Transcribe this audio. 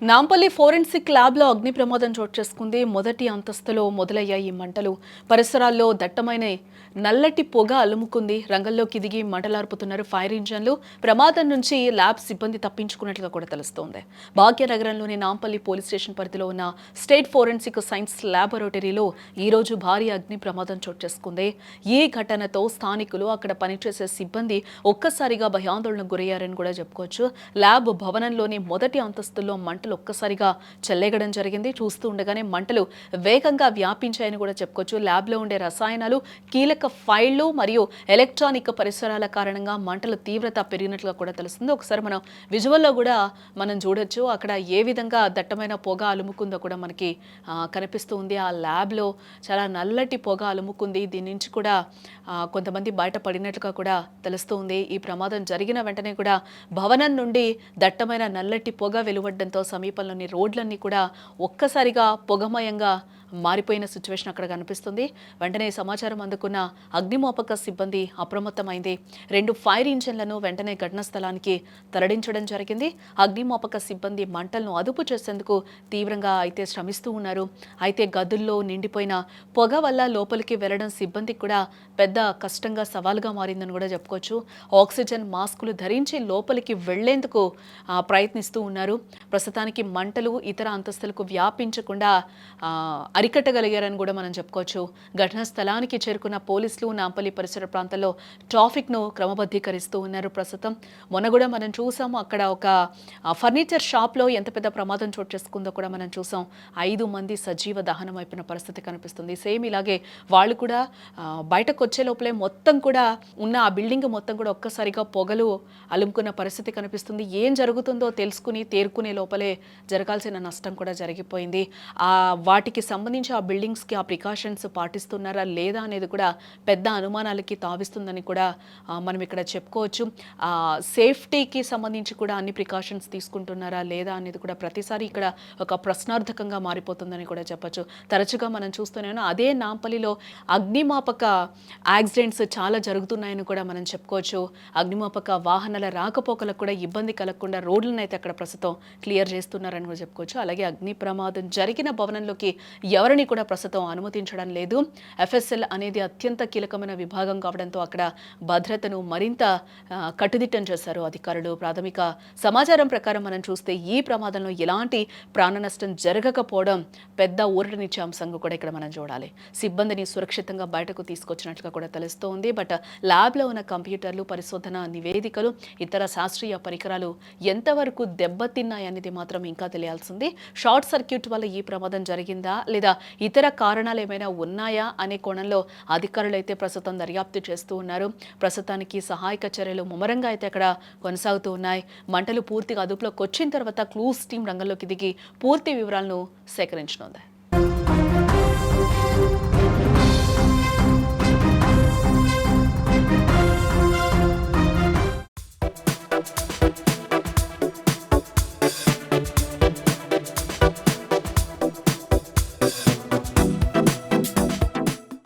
Nampally forensic ల్యాబ్లో అగ్ని ప్రమాదం చోటు చేసుకుంది. మొదటి అంతస్తులో మొదలయ్యాయి ఈ మంటలు. పరిసరాల్లో దట్టమైన నల్లటి పొగ అలుముకుంది. రంగంలోకి దిగి మంటలార్పుతున్నారు ఫైర్ ఇంజన్లు. ప్రమాదం నుంచి ల్యాబ్ సిబ్బంది తప్పించుకున్నట్లుగా కూడా తెలుస్తోంది. భాగ్యనగరంలోని నాంపల్లి పోలీస్ స్టేషన్ పరిధిలో ఉన్న స్టేట్ ఫోరెన్సిక్ సైన్స్ ల్యాబొరేటరీలో ఈ రోజు భారీ అగ్ని ప్రమాదం చోటు చేసుకుంది. ఈ ఘటనతో స్థానికులు, అక్కడ పనిచేసే సిబ్బంది ఒక్కసారిగా భయాందోళనకు గురయ్యారని కూడా చెప్పుకోవచ్చు. ల్యాబ్ భవనంలోని మొదటి అంతస్తులో మంటలు ఒక్కసారిగా చెల్లెగడం జరిగింది. చూస్తూ ఉండగానే మంటలు వేగంగా వ్యాపించాయని కూడా చెప్పుకోవచ్చు. ల్యాబ్లో ఉండే రసాయనాలు, కీలక ఫైళ్లు మరియు ఎలక్ట్రానిక్ పరిసరాల కారణంగా మంటల తీవ్రత పెరిగినట్లుగా కూడా తెలుస్తుంది. ఒకసారి మనం విజువల్లో కూడా మనం చూడొచ్చు. అక్కడ ఏ విధంగా దట్టమైన పొగ అలుముకుందో కూడా మనకి కనిపిస్తూ ఉంది. ఆ ల్యాబ్లో చాలా నల్లటి పొగ అలుముకుంది. దీని నుంచి కూడా కొంతమంది బయటపడినట్లుగా కూడా తెలుస్తూ ఉంది. ఈ ప్రమాదం జరిగిన వెంటనే కూడా భవనం నుండి దట్టమైన నల్లటి పొగ వెలువడడంతో సమీపంలోని రోడ్లన్నీ కూడా ఒక్కసారిగా పొగమయంగా మారిపోయిన సిచ్యువేషన్ అక్కడ కనిపిస్తుంది. వెంటనే సమాచారం అందుకున్న అగ్నిమాపక సిబ్బంది అప్రమత్తమైంది. 2 ఫైర్ ఇంజన్లను వెంటనే ఘటనా స్థలానికి తరలించడం జరిగింది. అగ్నిమాపక సిబ్బంది మంటలను అదుపు చేసేందుకు తీవ్రంగా అయితే శ్రమిస్తూ ఉన్నారు. అయితే గదుల్లో నిండిపోయిన పొగ వల్ల లోపలికి వెళ్లడం సిబ్బందికి కూడా పెద్ద కష్టంగా సవాలుగా మారిందని కూడా చెప్పుకోవచ్చు. ఆక్సిజన్ మాస్కులు ధరించి లోపలికి వెళ్లేందుకు ప్రయత్నిస్తూ ఉన్నారు. ప్రస్తుతానికి మంటలు ఇతర అంతస్తులకు వ్యాపించకుండా అరికట్టగలిగారని కూడా మనం చెప్పుకోవచ్చు. ఘటనా స్థలానికి చేరుకున్న పోలీసులు నాంపల్లి పరిసర ప్రాంతాల్లో ట్రాఫిక్ను క్రమబద్ధీకరిస్తూ ఉన్నారు. ప్రస్తుతం మొన్న కూడా మనం చూసాము, అక్కడ ఒక ఫర్నిచర్ షాప్లో ఎంత పెద్ద ప్రమాదం చోటు చేసుకుందో కూడా మనం చూసాం. 5 మంది సజీవ దహనం అయిపోయిన పరిస్థితి కనిపిస్తుంది. సేమ్ ఇలాగే వాళ్ళు కూడా బయటకు వచ్చే లోపలే మొత్తం కూడా ఉన్న ఆ బిల్డింగ్ మొత్తం కూడా ఒక్కసారిగా పొగలు అలుముకున్న పరిస్థితి కనిపిస్తుంది. ఏం జరుగుతుందో తెలుసుకుని తేరుకునే లోపలే జరగాల్సిన నష్టం కూడా జరిగిపోయింది. వాటికి సంబంధించి ఆ బిల్డింగ్స్కి ఆ ప్రికాషన్స్ పాటిస్తున్నారా లేదా అనేది కూడా పెద్ద అనుమానాలకి తావిస్తుందని కూడా మనం ఇక్కడ చెప్పుకోవచ్చు. సేఫ్టీకి సంబంధించి కూడా అన్ని ప్రికాషన్స్ తీసుకుంటున్నారా లేదా అనేది కూడా ప్రతిసారి ఇక్కడ ఒక ప్రశ్నార్థకంగా మారిపోతుందని కూడా చెప్పచ్చు. తరచుగా మనం చూస్తున్నాను అదే నాంపల్లిలో అగ్నిమాపక యాక్సిడెంట్స్ చాలా జరుగుతున్నాయని కూడా మనం చెప్పుకోవచ్చు. అగ్నిమాపక వాహనాల రాకపోకలకు కూడా ఇబ్బంది కలగకుండా రోడ్లను అయితే అక్కడ ప్రస్తుతం క్లియర్ చేస్తున్నారని కూడా చెప్పుకోవచ్చు. అలాగే అగ్ని ప్రమాదం జరిగిన భవనంలోకి ఎవరిని కూడా ప్రస్తుతం అనుమతించడం లేదు. ఎఫ్ఎస్ఎల్ అనేది అత్యంత కీలకమైన విభాగం కావడంతో అక్కడ భద్రతను మరింత కట్టుదిట్టం చేశారు అధికారులు. ప్రాథమిక సమాచారం ప్రకారం మనం చూస్తే ఈ ప్రమాదంలో ఎలాంటి ప్రాణ నష్టం జరగకపోవడం పెద్ద ఊరటనిచ్చే అంశంగా కూడా ఇక్కడ మనం చూడాలి. సిబ్బందిని సురక్షితంగా బయటకు తీసుకొచ్చినట్లుగా కూడా తెలుస్తోంది. బట్ ల్యాబ్లో ఉన్న కంప్యూటర్లు, పరిశోధన నివేదికలు, ఇతర శాస్త్రీయ పరికరాలు ఎంతవరకు దెబ్బతిన్నాయనేది మాత్రం ఇంకా తెలియాల్సింది. షార్ట్ సర్క్యూట్ వల్ల ఈ ప్రమాదం జరిగిందా లేదా ఇతర కారణాలు ఏమైనా ఉన్నాయా అనే కోణంలో అధికారులు అయితే ప్రస్తుతం దర్యాప్తు చేస్తూ ఉన్నారు. ప్రస్తుతానికి సహాయక చర్యలు ముమ్మరంగా అయితే అక్కడ కొనసాగుతూ ఉన్నాయి. మంటలు పూర్తిగా అదుపులోకి వచ్చిన తర్వాత క్లూస్ టీం రంగంలోకి దిగి పూర్తి వివరాలను సేకరించనుంది.